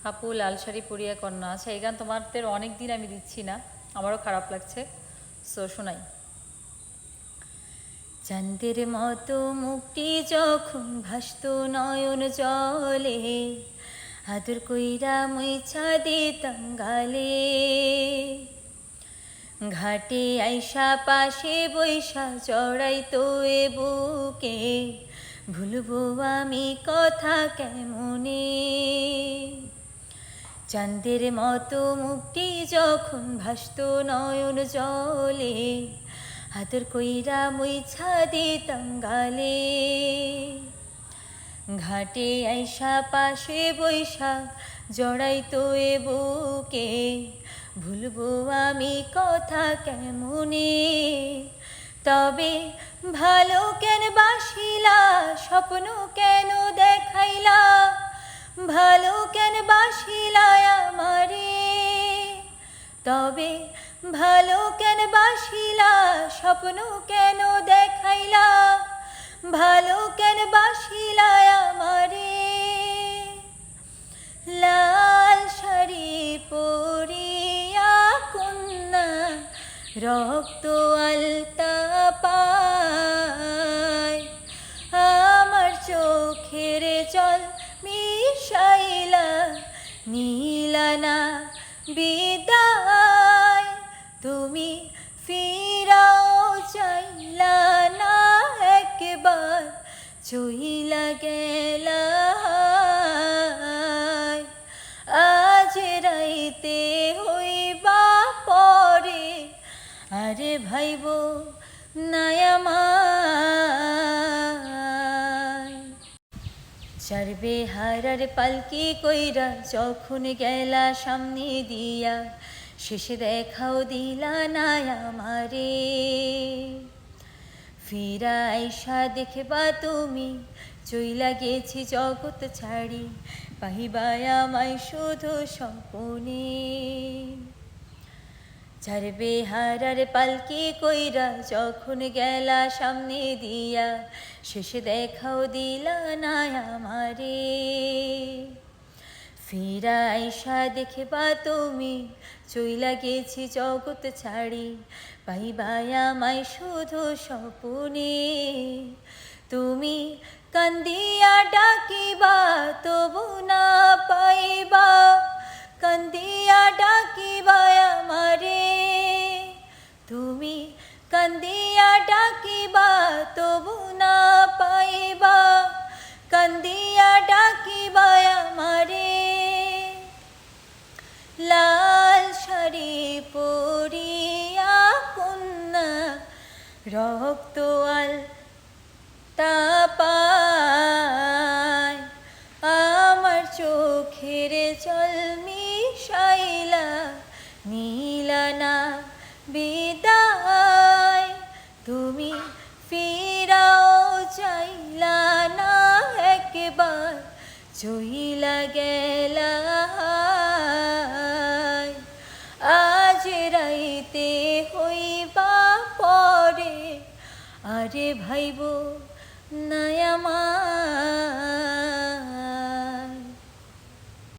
আপু লাল শাড়ি পরিয়া কন্যা। আচ্ছা, এই গান তোমাদের অনেক দিন আমি দিচ্ছি না, আমারও খারাপ লাগছে। সো শোনাই। চাঁদের মতো মুক্তি যখন ভাসত নয়ন জলে, আদর কইরা মুইছা দিতাম গালে। ঘাটে আইসা পাশে বৈশা জড়াইতো এ বুকে, ভুলবো আমি কথা কেমনে। চাঁদের মতো মুক্তি যখন ভাসত নয়ন জলে, আদর কইরা মুইছা দিতাম গালে। ঘাটে আইসা পাশে বৈশা জড়াইতো এ বুকে, ভুলবো আমি কথা কেমনে। তবে ভালো কেন বাসিলা, স্বপ্ন কেন দেখাইলা, ভালো কেন বাসিলা আমারে। তবে ভালো কেন বাসিলা, স্বপ্ন কেন দেখাইলা, ভালো কেন বাসিলা আমারে। লাল শাড়ি পরিয়া কন্যা, রক্ত আলতা পায়, আমার চোখের জল মিশাইলা নীলানা বিদায়। তুমি ফিরাও চাইলা না একবার, চইলা গেলা। আজ রাইতে হইবা পরে, আরে ভাইব নায়ামায়। চারবে হারার পালকি কইরা যখন গেলা সামনে দিয়া, শেষে দেখাও দিলা না আমারে। ফিরা আইসা দেখবা তুমি, চইলা গেছি জগৎ ছাড়ি, পাহিবা আমায় শুধু স্বপনে। ছাড়বে হারার পালকি কইরা যখন গেলা সামনে দিয়া, শেষে দেখাও দিলা না আমারে। ফিরা আইসা দেখবা তুমি, চইলা গেছি জগৎ ছাড়ি, পাইবা আমায় শুধু স্বপনে। তুমি কান্দিয়া ডাকিবা তবু না পাইবা, কান্দিয়া ডাকিবা আমারে। তুমি কান্দিয়া ডাকিবা তবু না পাইবা, কান্দিয়া ডাকিবা আমারে। লাল শাড়ি পরিয়া কন্যা, রক্ত আলতা পায়, আমার চোখের জল মিশাইলা নীলানা বিদায়। তুমি ফিরাও চাইলা না একবার, চইলা গেলা। আজ রাইতে হইবা পরে, আরে ভাইব নায়ামা।